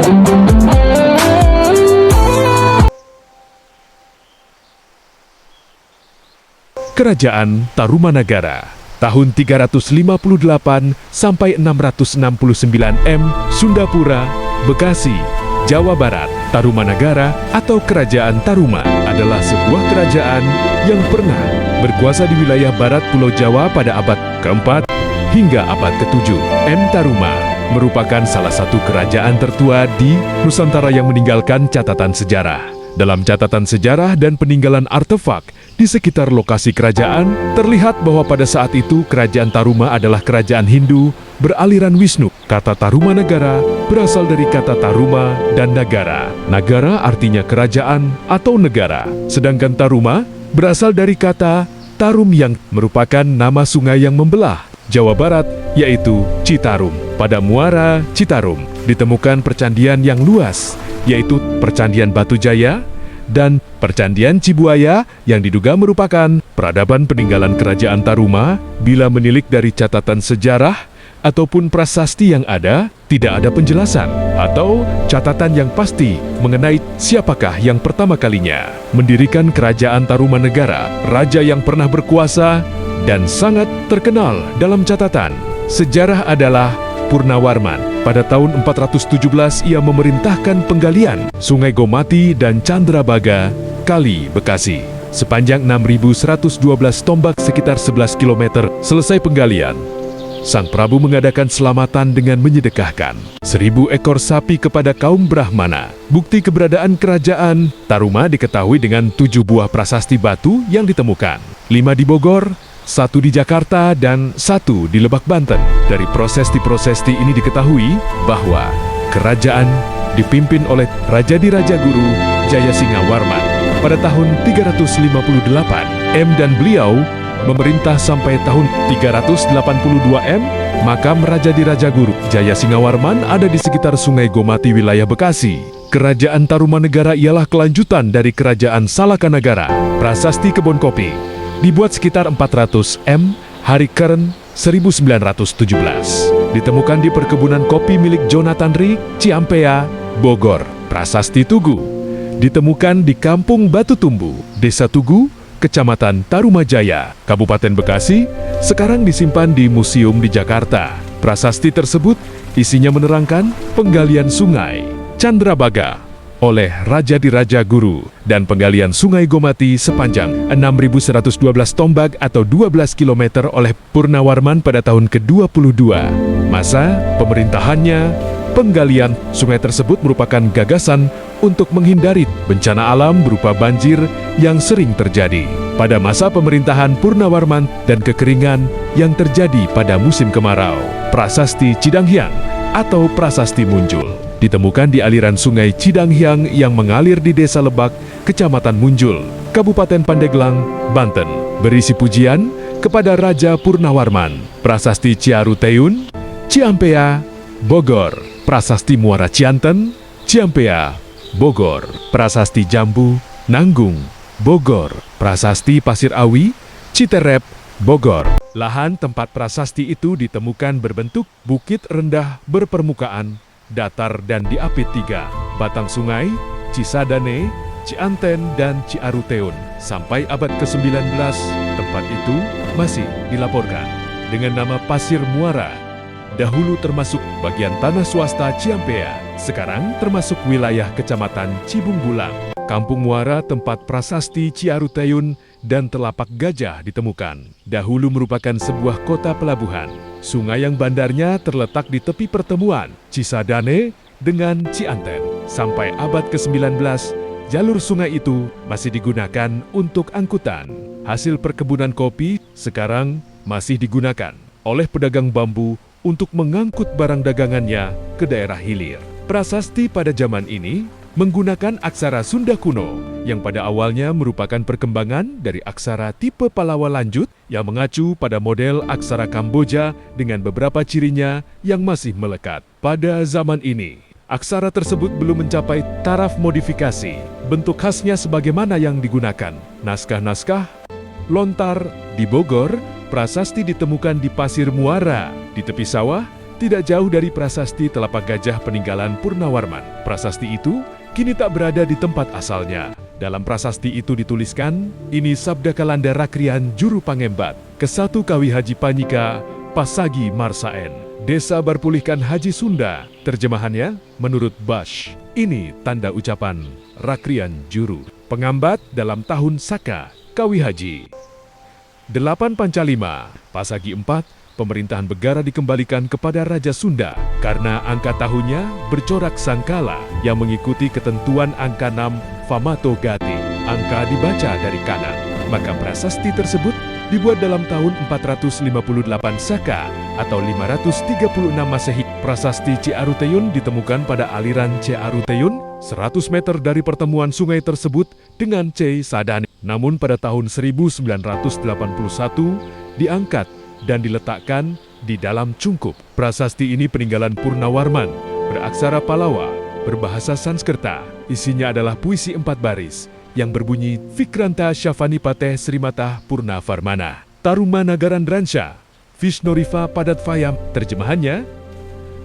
Kerajaan Tarumanagara tahun 358 sampai 669 M, Sundapura, Bekasi, Jawa Barat. Tarumanagara atau Kerajaan Taruma adalah sebuah kerajaan yang pernah berkuasa di wilayah barat Pulau Jawa pada abad ke-4 hingga abad ke-7. M. Taruma merupakan salah satu kerajaan tertua di Nusantara yang meninggalkan catatan sejarah. Dalam catatan sejarah dan peninggalan artefak di sekitar lokasi kerajaan, terlihat bahwa pada saat itu kerajaan Taruma adalah kerajaan Hindu beraliran Wisnu. Kata Tarumanagara berasal dari kata Taruma dan Nagara. Nagara artinya kerajaan atau negara, sedangkan Taruma berasal dari kata Tarum yang merupakan nama sungai yang membelah Jawa Barat, yaitu Citarum. Pada muara Citarum ditemukan percandian yang luas, yaitu Percandian Batu Jaya dan Percandian Cibuaya yang diduga merupakan peradaban peninggalan kerajaan Taruma. Bila menilik dari catatan sejarah ataupun prasasti yang ada, tidak ada penjelasan atau catatan yang pasti mengenai siapakah yang pertama kalinya mendirikan kerajaan Tarumanagara. Raja yang pernah berkuasa dan sangat terkenal dalam catatan sejarah adalah Purnawarman. Pada tahun 417 ia memerintahkan penggalian Sungai Gomati dan Candrabaga, Kali Bekasi, sepanjang 6.112 tombak sekitar 11 km. Selesai penggalian, Sang Prabu mengadakan selamatan dengan menyedekahkan 1.000 ekor sapi kepada kaum Brahmana. Bukti keberadaan kerajaan Taruma diketahui dengan 7 buah prasasti batu yang ditemukan, 5 di Bogor, 1 di Jakarta, dan 1 di Lebak, Banten. Dari prasasti-prasasti ini diketahui bahwa kerajaan dipimpin oleh Raja Diraja Guru Jayasinghawarman pada tahun 358 M dan beliau memerintah sampai tahun 382 M. Makam Raja Diraja Guru Jayasinghawarman ada di sekitar Sungai Gomati, wilayah Bekasi. Kerajaan Tarumanagara ialah kelanjutan dari Kerajaan Salakanagara. Prasasti Kebon Kopi dibuat sekitar 400 M, hari Keren 1917. Ditemukan di perkebunan kopi milik Jonathan Ri, Ciampea, Bogor. Prasasti Tugu ditemukan di Kampung Batu Tumbu, Desa Tugu, Kecamatan Tarumajaya, Kabupaten Bekasi, sekarang disimpan di museum di Jakarta. Prasasti tersebut isinya menerangkan penggalian sungai Candrabaga oleh Raja Diraja Guru dan penggalian Sungai Gomati sepanjang 6.112 tombak atau 12 km oleh Purnawarman pada tahun ke-22. Masa pemerintahannya, penggalian sungai tersebut merupakan gagasan untuk menghindari bencana alam berupa banjir yang sering terjadi pada masa pemerintahan Purnawarman dan kekeringan yang terjadi pada musim kemarau. Prasasti Cidanghyang atau Prasasti Munjul ditemukan di aliran sungai Cidanghyang yang mengalir di Desa Lebak, Kecamatan Munjul, Kabupaten Pandeglang, Banten, berisi pujian kepada Raja Purnawarman. Prasasti Ciaruteun, Ciampea, Bogor. Prasasti Muara Cianten, Ciampea, Bogor. Prasasti Jambu, Nanggung, Bogor. Prasasti Pasir Awi, Citerep, Bogor. Lahan tempat prasasti itu ditemukan berbentuk bukit rendah berpermukaan datar dan diapit 3 batang sungai, Cisadane, Cianten, dan Ciaruteun. Sampai abad ke-19, tempat itu masih dilaporkan dengan nama Pasir Muara. Dahulu termasuk bagian tanah swasta Ciampea, sekarang termasuk wilayah Kecamatan Cibung Bulang. Kampung Muara tempat prasasti Ciaruteun dan Telapak Gajah ditemukan. Dahulu merupakan sebuah kota pelabuhan. Sungai yang bandarnya terletak di tepi pertemuan Cisadane dengan Cianten. Sampai abad ke-19, jalur sungai itu masih digunakan untuk angkutan. Hasil perkebunan kopi sekarang masih digunakan oleh pedagang bambu untuk mengangkut barang dagangannya ke daerah hilir. Prasasti pada zaman ini menggunakan aksara Sunda kuno yang pada awalnya merupakan perkembangan dari aksara tipe Pallawa lanjut yang mengacu pada model aksara Kamboja dengan beberapa cirinya yang masih melekat. Pada zaman ini, aksara tersebut belum mencapai taraf modifikasi. Bentuk khasnya sebagaimana yang digunakan. Naskah-naskah lontar di Bogor, prasasti ditemukan di Pasir Muara, di tepi sawah, Tidak jauh dari prasasti Telapak Gajah peninggalan Purnawarman. Prasasti itu kini tak berada di tempat asalnya. Dalam prasasti itu dituliskan, ini Sabda Kalanda Rakrian Juru Pangembat, ke-1 Kawi Haji Panyika, Pasagi Marsaen, Desa Barpulihkan Haji Sunda. Terjemahannya, menurut Bash, ini tanda ucapan Rakrian Juru Pengambat dalam tahun Saka Kawi Haji. 8 Pancalima, Pasagi 4, pemerintahan Begara dikembalikan kepada Raja Sunda karena angka tahunnya bercorak sangkala yang mengikuti ketentuan angka 6 Famato Gati. Angka dibaca dari kanan. Maka prasasti tersebut dibuat dalam tahun 458 Saka atau 536 Masehi. Prasasti Ciaruteyun ditemukan pada aliran Ciaruteyun 100 meter dari pertemuan sungai tersebut dengan Sadane. Namun pada tahun 1981 diangkat dan diletakkan di dalam cungkup. Prasasti ini peninggalan Purnawarman, beraksara Palawa, berbahasa Sanskerta. Isinya adalah puisi 4 baris yang berbunyi Vikranta Syafanipate Srimata Purnavarmana Tarumanagaran Dransha Vishnoriva Padatvayam. Terjemahannya,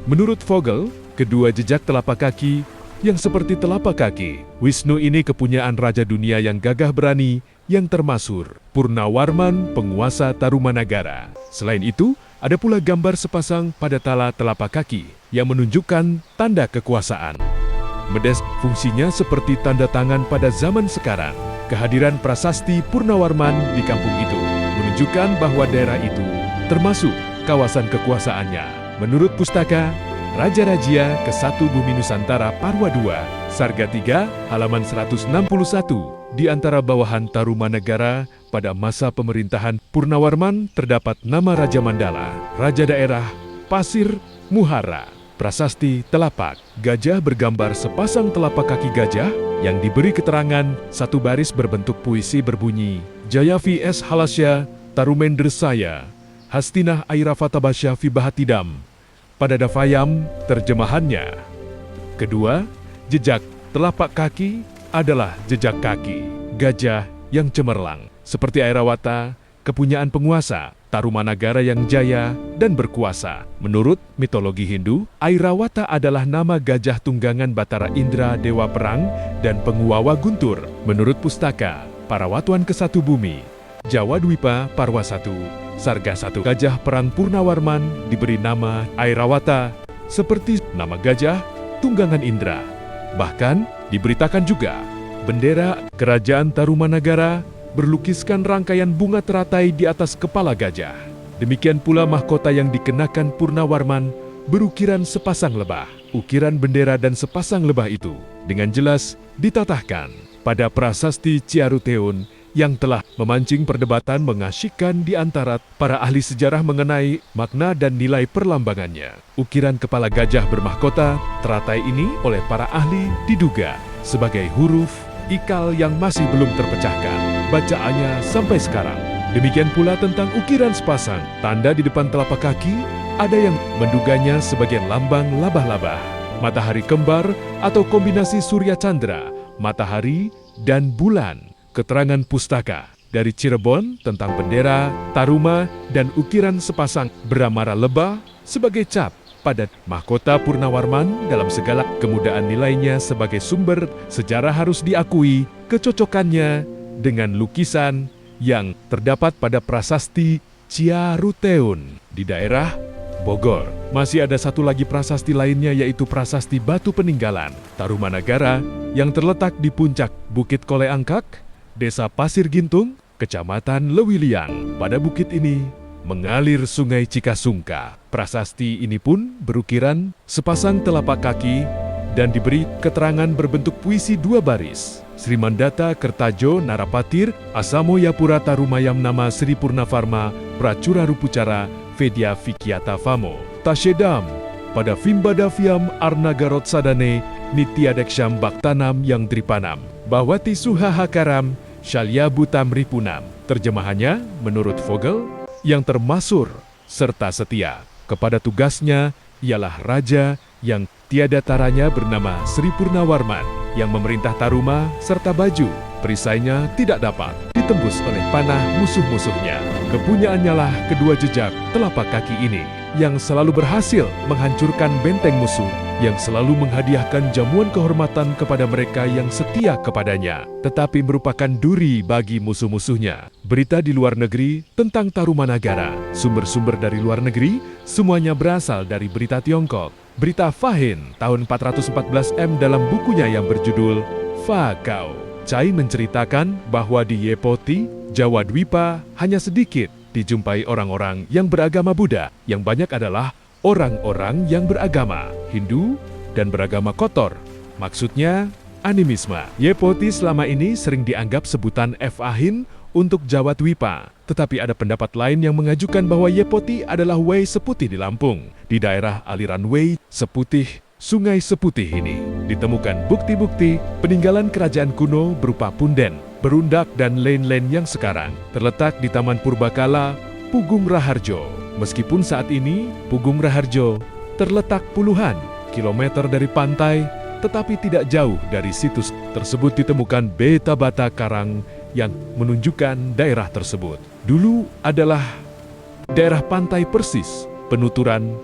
menurut Vogel, kedua jejak telapak kaki yang seperti telapak kaki Wisnu ini kepunyaan Raja Dunia yang gagah berani, yang termasyhur, Purnawarman, penguasa Tarumanagara. Selain itu, ada pula gambar sepasang pada tala telapak kaki yang menunjukkan tanda kekuasaan. Medes fungsinya seperti tanda tangan pada zaman sekarang. Kehadiran prasasti Purnawarman di kampung itu menunjukkan bahwa daerah itu termasuk kawasan kekuasaannya. Menurut pustaka Raja Rajia ke-1 Bumi Nusantara Parwa II, Sarga 3, halaman 161, di antara bawahan Tarumanagara pada masa pemerintahan Purnawarman terdapat nama Raja Mandala, Raja Daerah Pasir Muhara. Prasasti Telapak Gajah bergambar sepasang telapak kaki gajah yang diberi keterangan satu baris berbentuk puisi berbunyi Jaya vs Halasya Tarumendresaya Hastinah Airafatabasya Vibahatidam pada Davayam. Terjemahannya, kedua jejak telapak kaki adalah jejak kaki gajah yang cemerlang, seperti Airawata, kepunyaan penguasa Tarumanagara yang jaya dan berkuasa. Menurut mitologi Hindu, Airawata adalah nama gajah tunggangan Batara Indra, dewa perang dan penguawa guntur. Menurut pustaka Parawatuan ke-1 Bumi, Jawa Dwipa Parwa 1, Sarga 1, gajah perang Purnawarman diberi nama Airawata, seperti nama gajah tunggangan Indra. Bahkan diberitakan juga, bendera kerajaan Tarumanagara berlukiskan rangkaian bunga teratai di atas kepala gajah. Demikian pula mahkota yang dikenakan Purnawarman berukiran sepasang lebah. Ukiran bendera dan sepasang lebah itu dengan jelas ditatahkan pada prasasti Ciaruteun yang telah memancing perdebatan mengasyikkan di antara para ahli sejarah mengenai makna dan nilai perlambangannya. Ukiran kepala gajah bermahkota teratai ini oleh para ahli diduga sebagai huruf ikal yang masih belum terpecahkan bacaannya sampai sekarang. Demikian pula tentang ukiran sepasang tanda di depan telapak kaki, ada yang menduganya sebagai lambang labah-labah, matahari kembar atau kombinasi surya candra, matahari dan bulan. Keterangan pustaka dari Cirebon tentang bendera, taruma, dan ukiran sepasang beramara lebah sebagai cap pada mahkota Purnawarman dalam segala kemudahan nilainya sebagai sumber sejarah harus diakui kecocokannya dengan lukisan yang terdapat pada prasasti Ciaruteun di daerah Bogor. Masih ada satu lagi prasasti lainnya, yaitu prasasti Batu Peninggalan Tarumanagara yang terletak di puncak Bukit Koleangkak, Desa Pasir Gintung, Kecamatan Lewiliang. Pada bukit ini mengalir Sungai Cikasungka. Prasasti ini pun berukiran sepasang telapak kaki dan diberi keterangan berbentuk puisi 2 baris. Sri Mandata Kertajo Narapatir Asamoyapura Tarumayam Nama Sri Purnavarma Pracura Rupucara Vedya Vikyata Famo Tashedam pada Vimbadavyam Arnagarot Sadane Nityadeksham Baktanam yang Dripanam Bawati Suhahakaram Shalyabutam Ripunam. Terjemahannya, menurut Vogel, yang termasyhur serta setia kepada tugasnya ialah raja yang tiada taranya bernama Sri Purnawarman yang memerintah Taruma serta baju perisainya tidak dapat ditembus oleh panah musuh-musuhnya. Kepunyaannya lah kedua jejak telapak kaki ini yang selalu berhasil menghancurkan benteng musuh, yang selalu menghadiahkan jamuan kehormatan kepada mereka yang setia kepadanya, tetapi merupakan duri bagi musuh-musuhnya. Berita di luar negeri tentang Tarumanagara, sumber-sumber dari luar negeri, semuanya berasal dari berita Tiongkok. Berita Fahin tahun 414 M dalam bukunya yang berjudul Fa Cao, Cai menceritakan bahwa di Yepoti, Jawa Dwipa, hanya sedikit dijumpai orang-orang yang beragama Buddha, yang banyak adalah orang-orang yang beragama Hindu dan beragama kotor. Maksudnya, animisme. Yepoti selama ini sering dianggap sebutan Fahin untuk Jawa Dwipa. Tetapi ada pendapat lain yang mengajukan bahwa Yepoti adalah Wei Seputih di Lampung. Di daerah aliran Wei Seputih, Sungai Seputih ini ditemukan bukti-bukti peninggalan kerajaan kuno berupa punden, berundak, dan lain-lain yang sekarang terletak di Taman Purbakala, Pugung Raharjo. Meskipun saat ini Pugung Raharjo terletak puluhan kilometer dari pantai, tetapi tidak jauh dari situs tersebut ditemukan beta bata karang yang menunjukkan daerah tersebut dulu adalah daerah pantai persis penuturan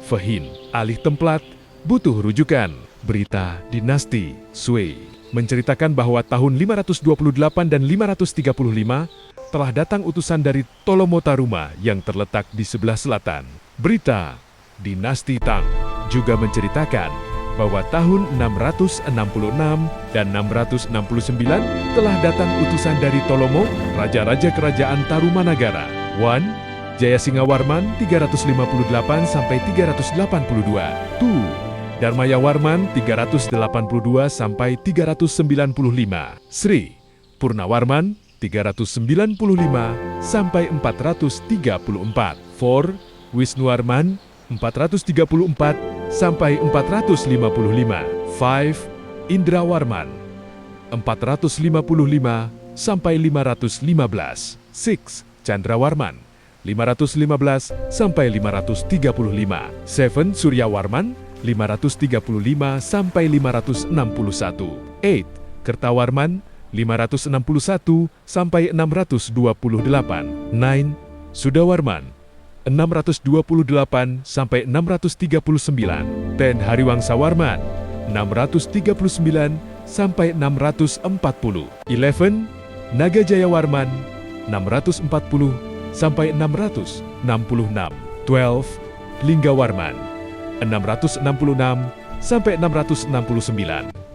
Fahin. Alih templat butuh rujukan. Berita dinasti Sui menceritakan bahwa tahun 528 dan 535 telah datang utusan dari Tolomotaruma yang terletak di sebelah selatan. Berita dinasti Tang juga menceritakan bahwa tahun 666 dan 669 telah datang utusan dari Tolomo, raja-raja kerajaan Tarumanagara. 1. Jayasingawarman 358 sampai 382. 2. Darmayawarman 382 sampai 395. Sri Purnawarman 395 sampai 434. 4. Wisnuwarman 434 sampai 455. 5. Indrawarman 455 sampai 515. 6. Chandrawarman 515 sampai 535. 7. Suryawarman 535 sampai 561. 8. Kertawarman 561 sampai 628. 9. Sudawarman 628 sampai 639. 10. Hariwangsawarman 639 sampai 640. 11. Nagajayawarman 640 sampai 666. 12. Linggawarman 666 sampai 669.